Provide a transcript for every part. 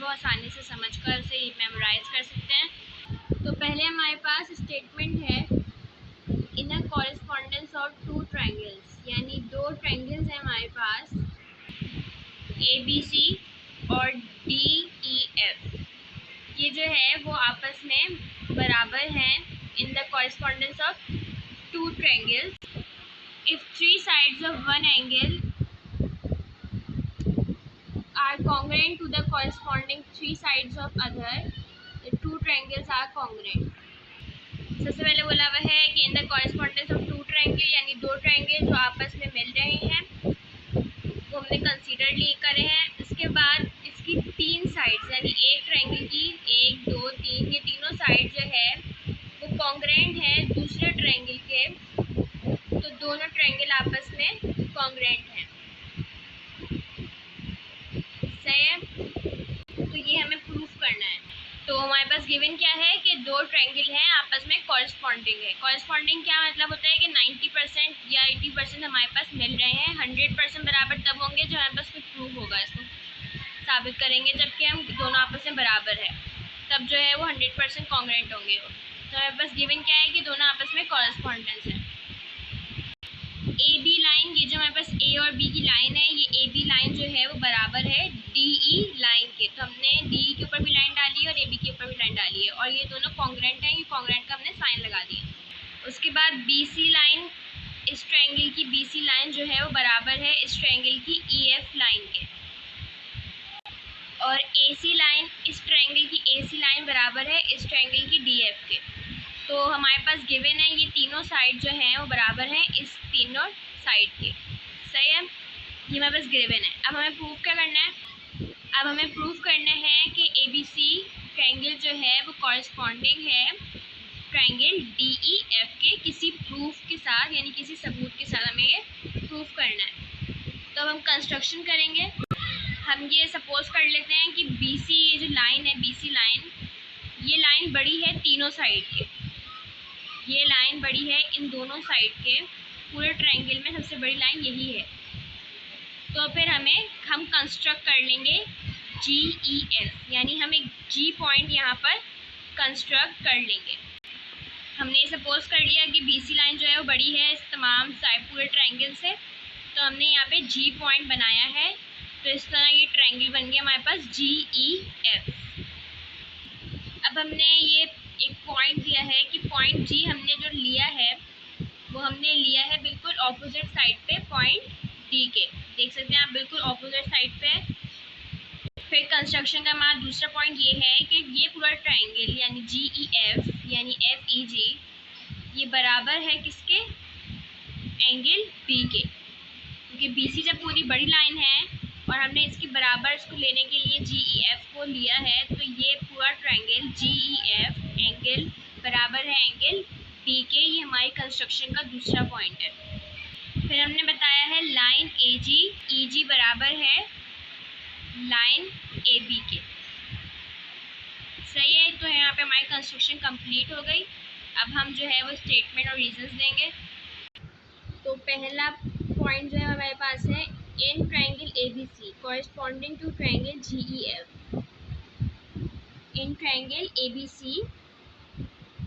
वो आसानी से समझकर उसे मेमोराइज कर सकते हैं। तो पहले हमारे पास स्टेटमेंट है इन अ कॉरेस्पॉन्डेंस ऑफ टू ट्रायंगल्स, यानी दो ट्रायंगल्स हैं हमारे पास ABC और DEF। ये जो है वो आपस में बराबर हैं इन the correspondence of two triangles if three sides of one angle are congruent to the corresponding three sides of other, the two triangles are congruent। सबसे पहले बोला हुआ है कि in the correspondence of two triangle, यानी दो triangle जो आपस में मिल रहे हैं वो हमने कंसीडर लिए करे हैं। इसके बाद इसकी तीन साइड्स, यानी एक ट्रायंगल की 1 2 3, ये तीनों साइड जो है वो कॉन्ग्रुएंट है दूसरे ट्रायंगल के, तो दोनों ट्रायंगल आपस में कॉन्ग्रुएंट हैं। सही है, तो ये हमें प्रूफ करना है। तो हमारे पास गिवन क्या है कि दो ट्रायंगल हैं आपस में कॉरेस्पॉन्डिंग है। कॉरेस्पॉन्डिंग क्या मतलब होता है कि 90% या 80% हमारे पास मिल रहे हैं। 100% बराबर तब होंगे जब हमारे पास कोई प्रूफ होगा, इसको साबित करेंगे जबकि हम दोनों आपस में बराबर है, तब जो है वो 100% कॉन्ग्रुएंट होंगे। तो हमारे पास गिवन क्या है कि दोनों आपस में कॉरेस्पॉन्डेंस है। AB लाइन, ये जो हमारे पास A और B की लाइन है, ये AB लाइन जो है वो बराबर है DE लाइन के, तो हमने DE के ऊपर भी लाइन डाली है और AB के ऊपर भी लाइन डाली है, और ये दोनों कॉन्ग्रुएंट हैं, ये कॉन्ग्रुएंट का हमने साइन लगा दिया। उसके बाद BC लाइन, इस ट्रायंगल की BC लाइन जो है वो बराबर है इस ट्रायंगल की EF लाइन के, और AC लाइन, इस ट्रायंगल की AC लाइन बराबर है इस ट्रायंगल की DF के। तो हमारे पास गिवन है ये तीनों साइड जो हैं वो बराबर हैं इस तीनों साइड के। सही है, ये हमारे पास गिवन है। अब हमें प्रूफ क्या करना है? अब हमें प्रूफ करना है कि ABC ट्रायंगल जो है वो कॉरेस्पॉन्डिंग है ट्रायंगल DEF के किसी प्रूफ के साथ, यानी किसी सबूत के साथ हमें ये प्रूफ करना है। तो अब हम कंस्ट्रक्शन करेंगे। हम ये सपोज कर लेते हैं कि BC, ये जो लाइन है BC लाइन, ये लाइन बड़ी है तीनों साइड के, ये लाइन बड़ी है इन दोनों साइड के, पूरे ट्रायंगल में सबसे बड़ी लाइन यही है। तो फिर हम कंस्ट्रक्ट कर लेंगे GEF, यानी हम एक G पॉइंट यहाँ पर कंस्ट्रक्ट कर लेंगे। हमने सपोज कर लिया कि BC लाइन जो है वो बड़ी है इस तमाम साइड पूरे ट्रायंगल से, तो हमने यहाँ पे G पॉइंट बनाया है, तो इस तरह ये ट्रायंगल बन गया हमारे पास GEF। अब हमने ये एक पॉइंट दिया है कि पॉइंट G हमने जो लिया है वो हमने लिया है बिल्कुल ऑपोजिट साइड पे पॉइंट D के, देख सकते हैं आप बिल्कुल ऑपोजिट साइड पे। फिर कंस्ट्रक्शन का हमारा दूसरा पॉइंट ये है कि ये पूरा ट्रायंगल यानी GEF यानी FEG ये बराबर है किसके? एंगल B के, क्योंकि BC जब पूरी बड़ी लाइन है और हमने इसके बराबर इसको लेने के लिए GEF को लिया है, तो ये पूरा ट्रायंगल GEF एंगल बराबर है एंगल B के। ये हमारी कंस्ट्रक्शन का दूसरा पॉइंट है। फिर हमने बताया है लाइन EG बराबर है लाइन AB के। सही है, तो यहाँ पे हमारी कंस्ट्रक्शन कंप्लीट हो गई। अब हम जो है वो स्टेटमेंट और रीजंस देंगे। तो पहला पॉइंट जो है हमारे पास है in triangle ABC corresponding to triangle GEF, in triangle ABC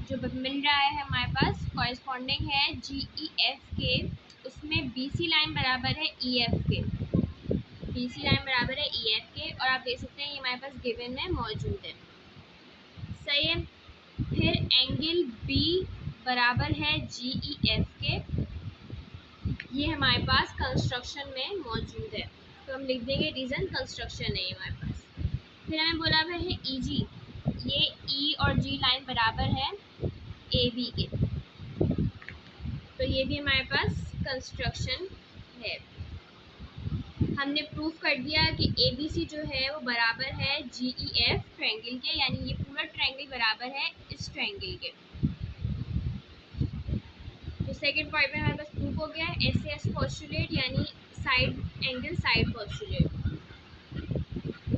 जो मिल रहा है हमारे पास कॉरेस्पॉन्डिंग है GEF के, उसमें BC लाइन बराबर है EF के, BC लाइन बराबर है EF के, और आप देख सकते हैं ये हमारे पास गिवन में मौजूद है। सही है, फिर एंगल B बराबर है GEF के, ये हमारे पास कंस्ट्रक्शन में मौजूद है, तो हम लिख देंगे रीज़न कंस्ट्रक्शन है ये हमारे पास। फिर हमें बोला हुआ है EG, ये E और G लाइन बराबर है AB के, तो ये भी हमारे पास कंस्ट्रक्शन है। हमने प्रूफ कर दिया कि ABC जो है वो बराबर है GEF ट्रायंगल के, यानी ये पूरा ट्रायंगल बराबर है इस ट्रायंगल के। तो सेकंड पॉइंट में हमारे पास प्रूफ हो गया है SAS पोस्टुलेट, यानी साइड एंगल साइड पोस्टुलेट।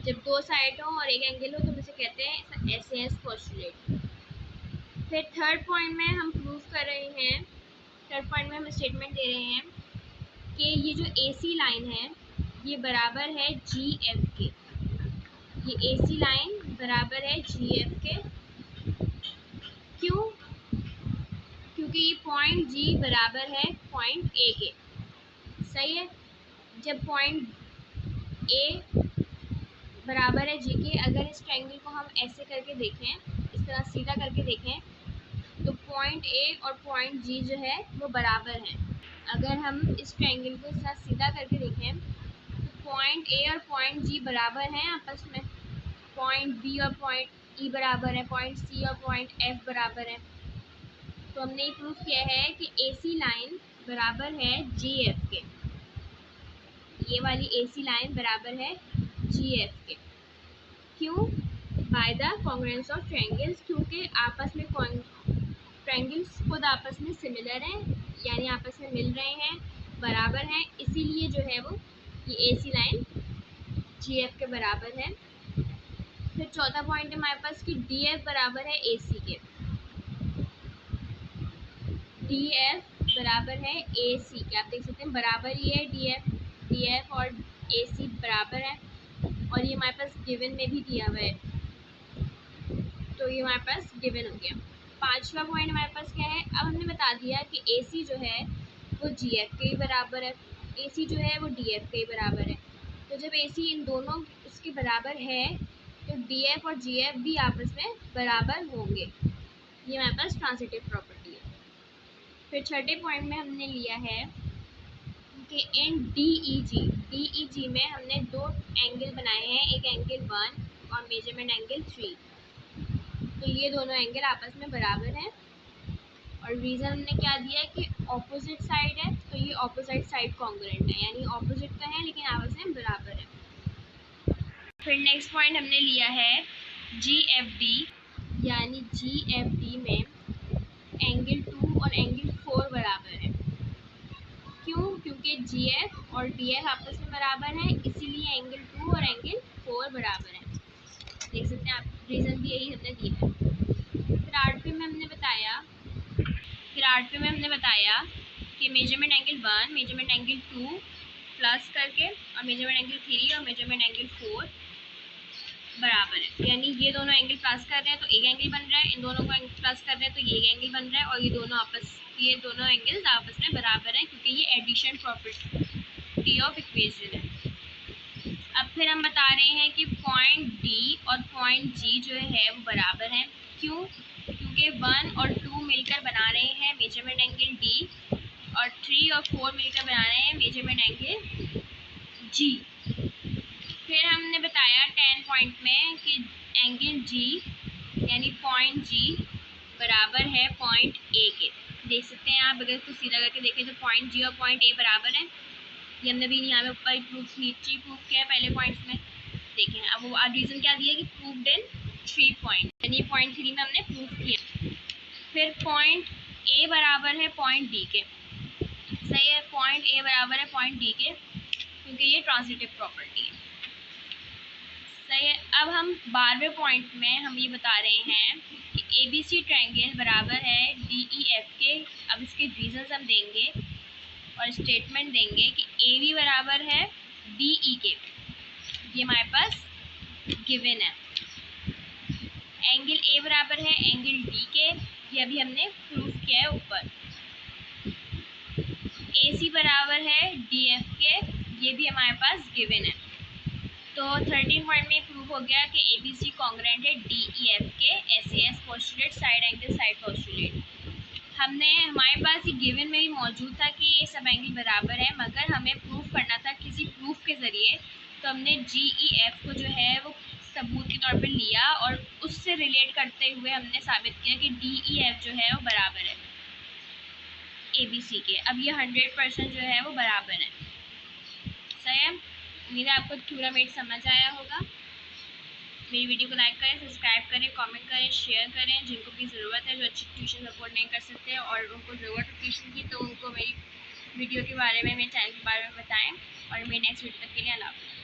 जब दो साइड हो और एक एंगल हो तो इसे कहते हैं SAS पोस्टुलेट। फिर थर्ड पॉइंट में हम प्रूफ कर रहे हैं, थर्ड पॉइंट में हम स्टेटमेंट दे रहे हैं कि ये जो AC लाइन है ये बराबर है GF के, ये AC लाइन बराबर है GF के। क्यों? क्योंकि ये पॉइंट G बराबर है पॉइंट A के। सही है। जब पॉइंट A बराबर है G के, अगर इस ट्रायंगल को हम ऐसे करके देखें, इस तरह सीधा करके देखें, तो पॉइंट A और पॉइंट G जो है वो बराबर हैं। अगर हम इस ट्रायंगल को इस तरह सीधा करके देखें तो पॉइंट A और पॉइंट G बराबर हैं आपस में, पॉइंट B और पॉइंट E बराबर है, पॉइंट C और पॉइंट F बराबर है। तो हमने ये प्रूफ किया है कि AC लाइन बराबर है GF के। ये वाली AC लाइन बराबर है GF के। क्यों? By the congruence of triangles, क्योंकि आपस में ट्रायंगल्स खुद आपस में सिमिलर हैं, यानी आपस में मिल रहे हैं, बराबर हैं, इसीलिए जो है वो ये AC लाइन GF के बराबर है। फिर चौथा पॉइंट है हमारे पास कि DF बराबर है AC के। DF बराबर है AC के, आप देख सकते हैं बराबर ही है, DF और AC बराबर है, और ये हमारे पास गिवन में भी दिया हुआ है, तो ये हमारे पास गिवन हो गया। पांचवा पॉइंट हमारे पास क्या है, अब हमने बता दिया कि AC जो है वो GF के ही बराबर है, AC जो है वो DF के ही बराबर है। तो जब AC इन दोनों उसके बराबर है तो DF और GF भी आपस में बराबर होंगे। ये हमारे पास ट्रांजिटिव प्रॉपर्टी है। फिर छठे पॉइंट में हमने लिया है कि इन DEG में हमने दो एंगल बनाए हैं, एक एंगल 1 और मेजरमेंट एंगल 3। तो ये दोनों एंगल आपस में बराबर हैं, और रीज़न हमने क्या दिया है कि ऑपोजिट साइड है, तो ये ऑपोजिट साइड कॉन्ग्रुएंट है, यानी ऑपोजिट तो है लेकिन आपस में बराबर है। फिर नेक्स्ट पॉइंट हमने लिया है GFD, यानी GFD में एंगल 2 और एंगल 4 बराबर है। क्यों? क्योंकि GF और DF आपस में बराबर हैं, इसीलिए एंगल 2 और एंगल 4 बराबर हैं। देख सकते हैं आप, रीज़न भी यही हमने दिया है। फिर आठवें में हमने बताया कि measurement angle 1, measurement angle 2 plus करके, और मेजरमेंट एंगल 3 और मेजरमेंट एंगल 4 बराबर है, यानी ये दोनों एंगल प्लस कर रहे हैं तो एक एंगल बन रहा है, इन दोनों को प्लस कर रहे हैं तो ये एक एंगल बन रहा है, और ये दोनों एंगल्स आपस में बराबर हैं, क्योंकि ये एडिशन प्रॉपर्टी ऑफ इक्वेशन है। अब फिर हम बता रहे हैं कि पॉइंट D और पॉइंट G जो है वो बराबर हैं। क्यों? क्योंकि 1 और 2 मिलकर बना रहे हैं मेजरमेंट एंगल D, और 3 और 4 मिलकर बना रहे हैं मेजरमेंट एंगल G। फिर हमने बताया 10 पॉइंट में कि एंगल G यानी पॉइंट G बराबर है पॉइंट A के। देख सकते हैं आप, अगर इसको सीधा करके देखें तो पॉइंट G और पॉइंट A बराबर है। ये हमने भी यहाँ पे ऊपर प्रूफ किया है पहले पॉइंट्स में। देखें अब वो रीज़न क्या दिया कि प्रूव्ड इन 3 पॉइंट, यानी पॉइंट 3 में हमने प्रूफ किया। फिर पॉइंट A बराबर है पॉइंट D के। सही है, पॉइंट A बराबर है पॉइंट D के, क्योंकि ये ट्रांजिटिव प्रॉपर्टी है। सही है। अब हम 12वें पॉइंट में हम ये बता रहे हैं कि ABC ट्रायंगल बराबर है DEF के। अब इसके रीजंस हम देंगे और स्टेटमेंट देंगे कि AB बराबर है DE के, ये हमारे पास गिवन है। एंगल A बराबर है एंगल D के, ये अभी हमने प्रूफ किया है ऊपर। AC बराबर है DF के, ये भी हमारे पास गिवन है। तो 13 पॉइंट में प्रूव हो गया कि ABC कॉन्ग्रुएंट है DEF के, SAS postulate, side angle side postulate. हमारे पास ये गिवन में भी मौजूद था कि ये सब एंगल बराबर है, मगर हमें प्रूफ करना था किसी प्रूफ के ज़रिए, तो हमने GEF को जो है वो सबूत के तौर पर लिया, और उससे रिलेट करते हुए हमने साबित किया कि DEF जो है वो बराबर है ABC के। अब ये 100% जो है वो बराबर है। सही है। उम्मीद है आपको थ्योरम 8 समझ आया होगा। मेरी वीडियो को लाइक करें, सब्सक्राइब करें, कमेंट करें, शेयर करें। जिनको भी ज़रूरत है, जो अच्छी ट्यूशन अफोर्ड नहीं कर सकते और उनको ज़रूरत है ट्यूशन की, तो उनको मेरी वीडियो के बारे में, मेरे चैनल के बारे में बताएं। और मेरे नेक्स्ट वीडियो तक के लिए अल्लाह हाफ़िज़।